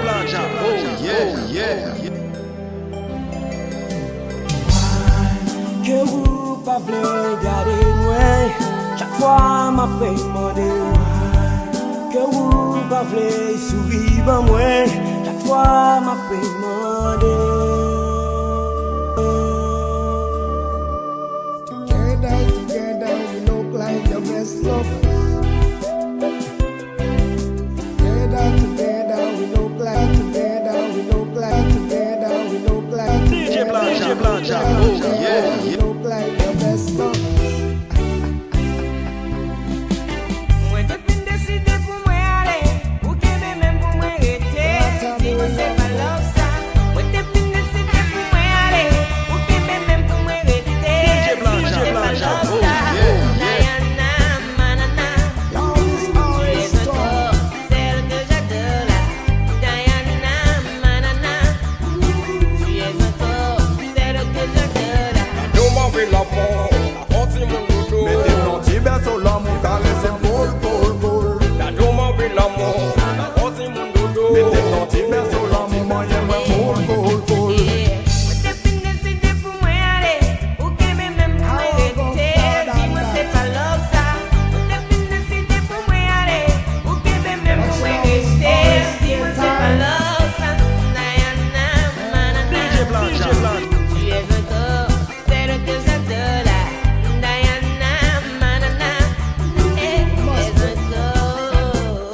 Blaja. Oh yeah. Que vous pas voulez garder moi, chaque fois m'a fait demander. Que vous pas voulez sourire à moi, chaque fois m'a fait demander. Together, we look like the best love. Together, we look like. DJ Blaja. Oh yeah. We look like the best love. Moi depuis décidé pour moi aller, ou que même pour moi rester. Si moi c'est pas love ça. Moi depuis décidé pour moi aller, ou que même pour moi rester. DJ Blaja. Oh yeah. Diana, manana, Love is always strong. celle que j'adore là. Diana, manana, tu es encore celle que j'adore là. Mettez mon petit berceau là, mon caresse cool. Mettez mon petit berceau là, mon moyen cool.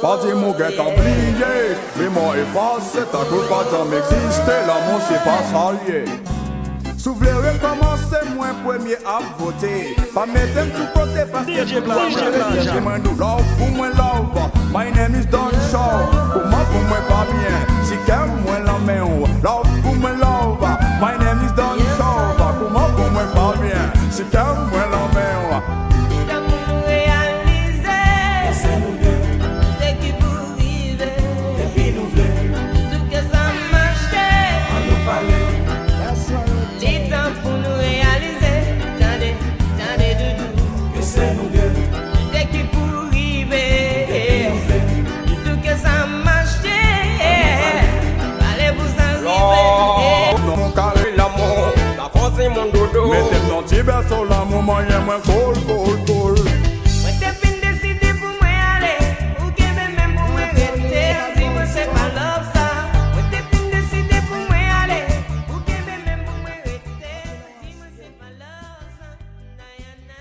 Pas dit mon gars oublié, mais moi effacé, ta culpa jamais existé, l'amour c'est pas salié. Soufflez recommencer, moi premier à voter. Pas mettre tout côté parce que DJ Blaja. love pour moi love, my name is Don Shaw. Pour moi pas bien, si qu'aime moi la main. Love pour moi love, my name is Don Shaw. Pour moi pas bien, si qu'aime moi la main. Mettez mon petit berceau là, mon moyen cool. Moi depuis décidé pour moi aller, ou que même pour moi rester. Si moi c'est pas love ça. Moi depuis décidé pour moi aller, ou que même pour moi rester. Si moi c'est pas love ça. Diana,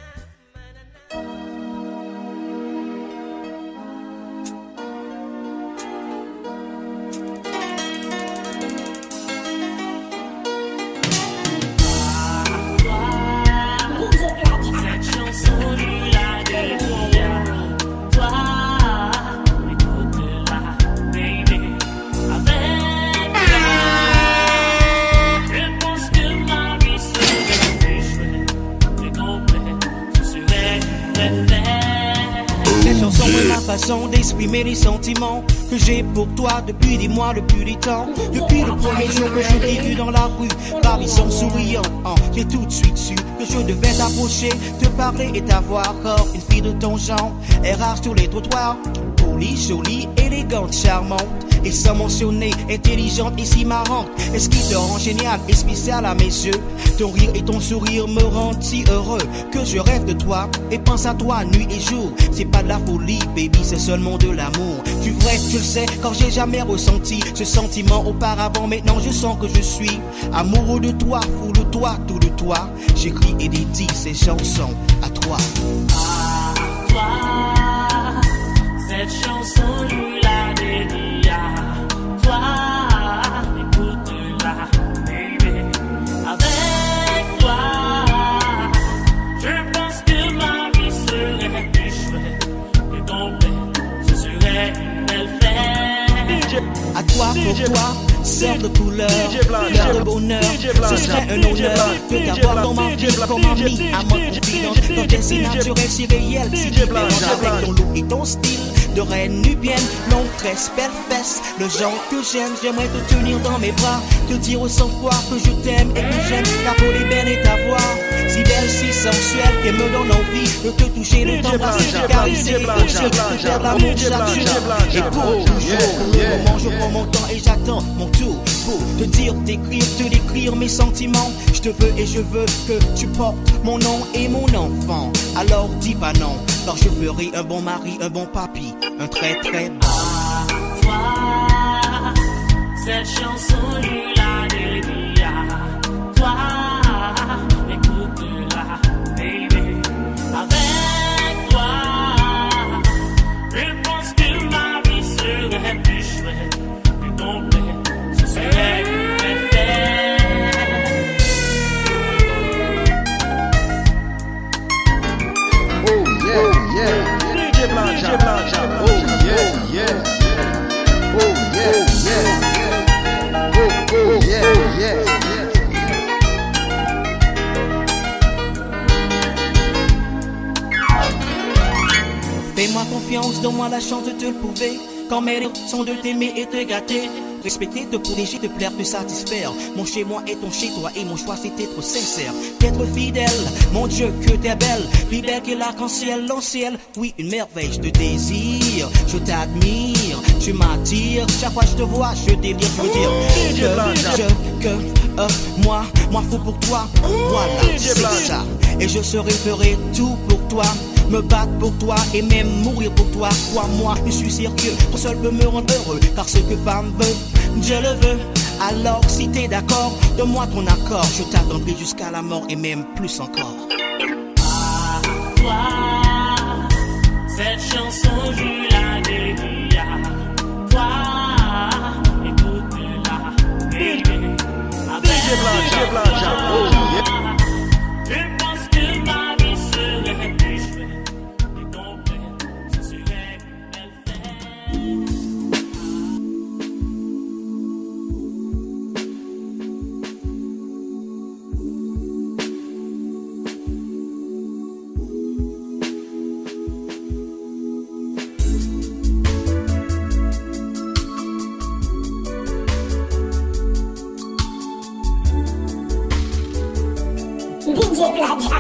ma façon d'exprimer les sentiments que j'ai pour toi depuis des mois, depuis des temps. Depuis le premier jour que je t'ai vu dans la rue, ravissant, souriant, j'ai tout de suite su que je devais t'approcher, te parler et t'avoir. Encore une fille de ton genre est rare sur les trottoirs. Polie, jolie, élégante, charmante et sans mentionner intelligente et si marrante. Et ce qui te rend génial et spécial à mes yeux, ton rire et ton sourire me rendent si heureux que je rêve de toi et pense à toi nuit et jour. C'est pas de la folie, baby, c'est seulement de l'amour. Tu vrai, je le sais, car j'ai jamais ressenti ce sentiment auparavant. Maintenant je sens que je suis amoureux de toi, fou de toi, tout de toi. J'écris et dédie ces chansons à toi. À toi, cette chanson je la dédie à toi. Écoute-la, baby. Avec toi, je pense que ma vie serait plus chouette et complète. Ce serait une belle fête. À toi, pour toi, sœur de couleur, cœur de bonheur, ce serait un honneur de t'avoir dans ma vie comme ami, amant confidente. Ton destin naturel si réel, si différent avec ton look et ton style de reine nubienne, longue tresse, belle fesse, le genre que j'aime. J'aimerais te tenir dans mes bras, te dire sans foi que je t'aime et que j'aime ta peau est belle et ta voix si belle, si sensuelle, qu'elle me donne envie de te toucher, de t'embrasser, de caresser, aussi de faire l'amour chaque jour et pour toujours. Le moment Je prends mon temps et j'attends mon tour pour te dire, d'écrire, te décrire mes sentiments. Je te veux et je veux que tu portes mon nom et mon enfant. Alors dis pas non, car je ferai un bon mari, un bon papy, un très très bon. À toi, cette chanson je la dédie à toi. Écoute-la, baby. Avec toi, je pense que ma vie serait plus chouette, plus complète. Ce serait une fête. Oh yeah. DJ Blanca. Oh yeah. Oh yeah. Oh yeah. Fais-moi confiance, donne-moi la chance de te le prouver. Quand mes rêves sont de t'aimer et te gâter. Respecter, te protéger, te plaire, te satisfaire. Mon chez moi est ton chez toi et mon choix c'est d'être sincère. D'être fidèle, mon Dieu que t'es belle. Plus belle que l'arc-en-ciel, dans le ciel. Oui, une merveille, je te désire, je t'admire, tu m'attires. Chaque fois que je te vois, je délire, je veux dire moi fou pour toi. Voilà, c'est ça. Et je ferai tout pour toi. Me battre pour toi et même mourir pour toi. Crois-moi, je suis sérieux, ton seul peut me rendre heureux. Car ce que femme veut, Dieu le veut. Alors si t'es d'accord, donne-moi ton accord. Je t'attendrai jusqu'à la mort et même plus encore. À toi, cette chanson je la dédie à toi. Écoute-la, baby. DJ Blanca. Oh yeah. Je pense que ma vie serait plus chouette, plus complète. Ce serait une belle fête. DJ Blanca.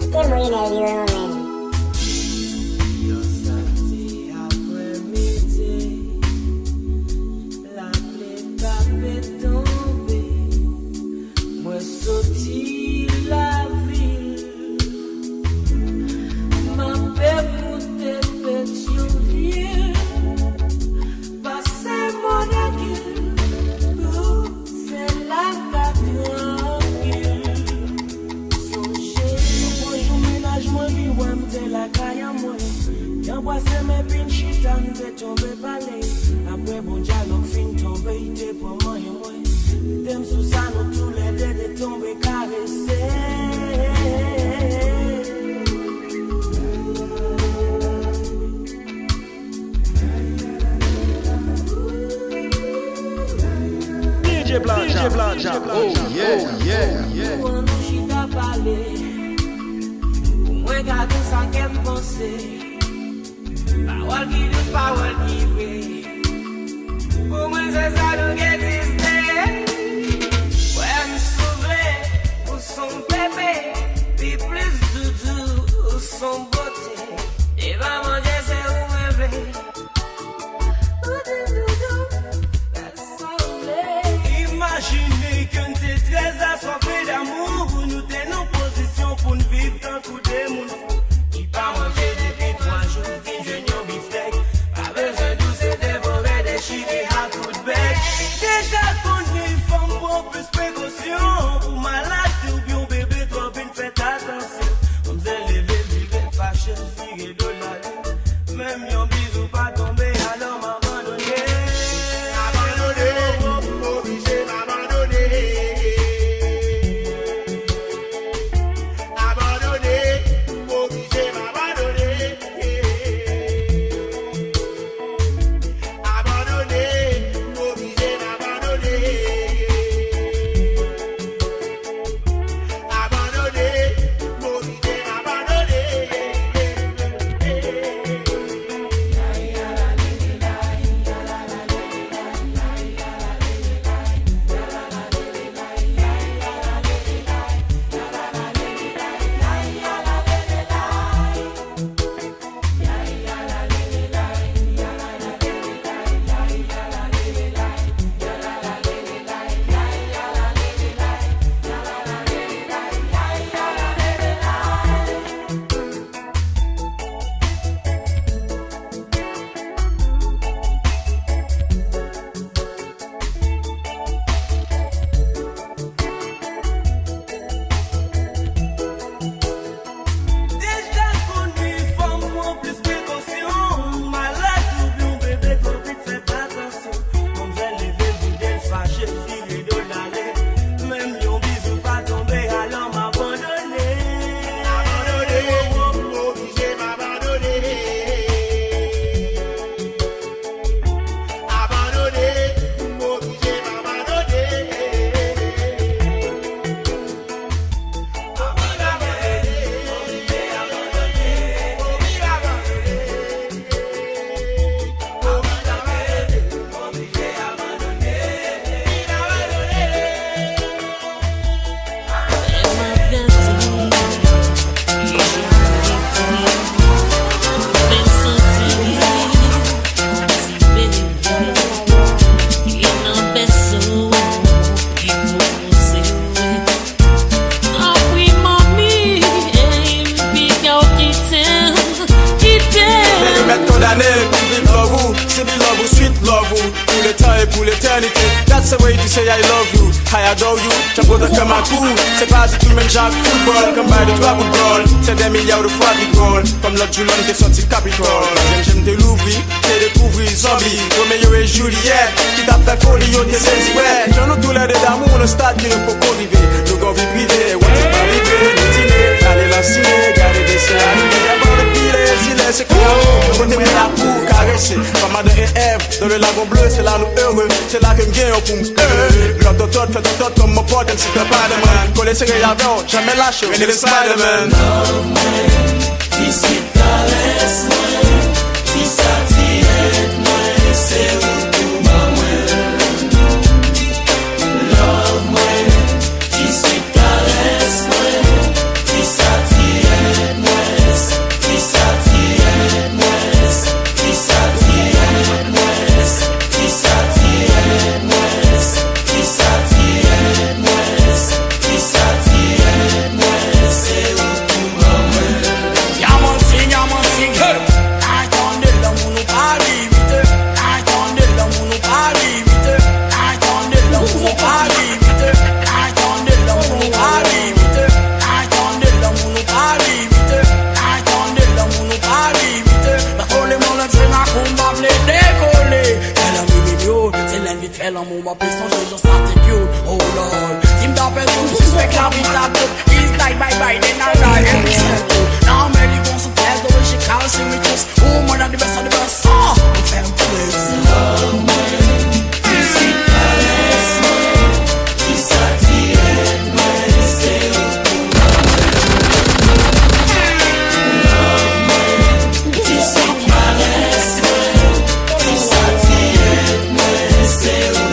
Qué buena ayuda, man. Après bon dialogue fin tombé, il était pour moi et moi. T'aimes sous ça, nous tous les deux de tomber caressés. DJ Blanca. Oh yeah. Pour nous chita parler, pour moi garder ça qu'elle pensait. Parole qui dit, parole qui vrai. Pour moi c'est ça nous qui existait. Ouais, me sauver pour son bébé, puis plus doudou pour son beauté. Et va manger c'est où me veut. Imaginez que nous t'es très assoiffés d'amour. Nous t'es en position pour nous vivre dans coup de monde. Qui pas manger depuis 3 jours, fin jeune bifteck. Pas besoin de et pour l'éternité. That's the way to say I love you, I adore you. J'apprends comme un coup, c'est pas si tout le même genre football. Comme bail de 3 bouts de bol, c'est des milliards de fois qui goal. Comme l'autre Julon qui est sorti Capitol. J'aime te l'ouvrir, te découvrir zombie. Roméo et Juliette, qui t'a fait folie, yo t'es saisi, ouais. J'en ai tous les deux d'amour, le stade qui ne peut pas arriver. Nous gon' vie privée, ouais c'est pas arrivé. Nous dîner, aller l'ensigner, garder des séries, avoir le pilet, silet, c'est quoi? Côté moi la pour caresser, comme Adam et Ève, dans le lagon bleu, c'est là nous heureux. C'est là que m'gagne pour m'heureux. L'autre d'autre, fait d'autre comme mon pote, elle s'y fait pas de main. Coller serré avant, jamais lâché, on est les Spider-Man. Qui s'y caresse-moi, qui s'attire-moi, c'est où pour moi. Love-moi, qui s'y caresse-moi, qui s'attire-moi, qui s'attire-moi, qui s'attire-moi, qui s'attire-moi, qui s'attire-moi, qui s'attire-moi, c'est où pour moi. L'amour m'a fait changer dans sa figure. Oh Lord, si m'appelle tout, suspect la vie t'a tout. He's like bye bye, then I die and we settle. Now I'm ready for some test, the way she calls me just. Oh, more than the best of the best. Oh, if I'm pleased. Love me, qui s'y caresse-moi, qui s'attire-moi, c'est où pour moi. Love me, qui s'y caresse-moi, qui s'attire-moi, c'est où.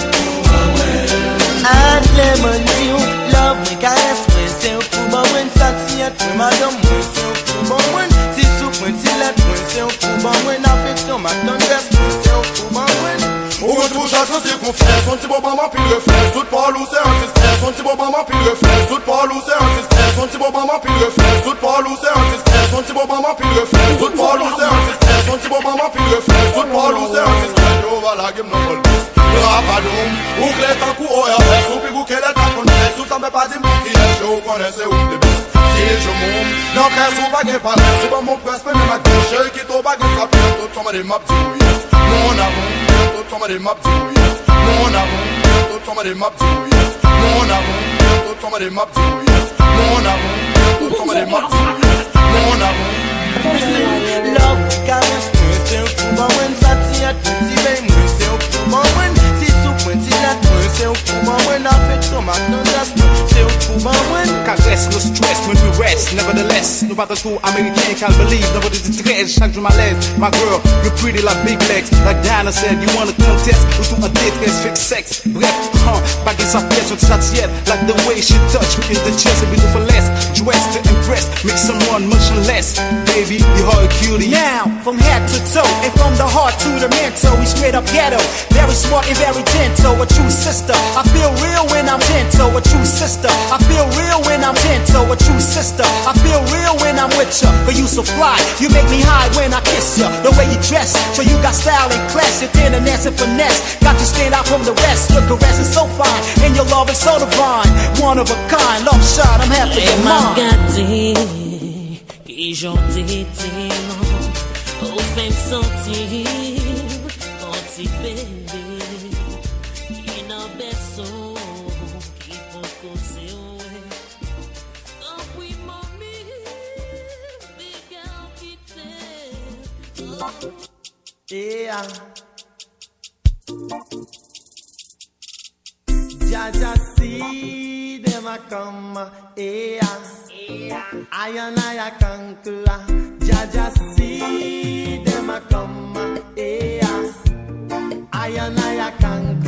Lemon you love me caress me c'est un coup bon when satisfied me madame me c'est un coup bon when si soup me si let me c'est un coup bon when affection ma tendresse me c'est un coup bon when on retrouve chaque chose qu'on fait son petit boba m'a pile le fait tout pas loup c'est un système son petit boba m'a pile le fait tout pas loup c'est un système son petit boba m'a pile le fait tout pas loup c'est un système son petit boba m'a pile le fait tout pas loup c'est un système son petit boba m'a pile le fait tout pas loup c'est un système yo voilà game no ball rapadoum ou clé tant coup ORS ou pigou qu'elle est à connaître sous ça me pas dit qui est chaud connaissez où de bis si je m'oum non qu'elle sous pas qu'elle parle c'est pas mon presque mais ma gauche qui t'au bague ça pire tout ça m'a dit ma petite yes mon amour tout ça m'a dit ma petite yes mon amour tout ça m'a dit ma petite yes mon amour tout ça m'a dit ma petite yes mon amour tout ça m'a dit ma petite yes mon amour love caress me c'est un coup bon when satisfied me c'est un coup bon when si soup me si let me c'est un coup bon when affection ma tendresse me c'est un coup bon when Caresse, no stress when we rest. Nevertheless, nous pas tout américain can't believe. Nobody is stress, chaque jour malaise. My girl, you're pretty like big legs. Like Diana said, you wanna contest. Ou tout un détresse, fake sex. Bref, baguette sa pièce, on t'attire. Like the way she touch me in the chest. And we do for less. Dressed to impress, make someone motionless. Baby, you're a cutie. Now, from head to toe, and from the heart to the mental, we straight up ghetto. Very smart and very gentle, a true sister. I feel real when I'm gentle, a true sister. I feel real when I'm gentle, a true sister. I feel real when I'm with ya, but you so fly. You make me high when I kiss ya. The way you dress, so you got style and class. Your tenderness and finesse, got you stand out from the rest. Your caress is so fine, and your love is so divine. One of a kind, love shot, I'm happy in mine. Et j'en t'étais au fait me sentir anti bébé qui n'a berceau qui font causer oh oui mamie big girl qui t'aime yeah Jaja see them a come yeah I and I conquer Jaja see them a come yeah I and I conquer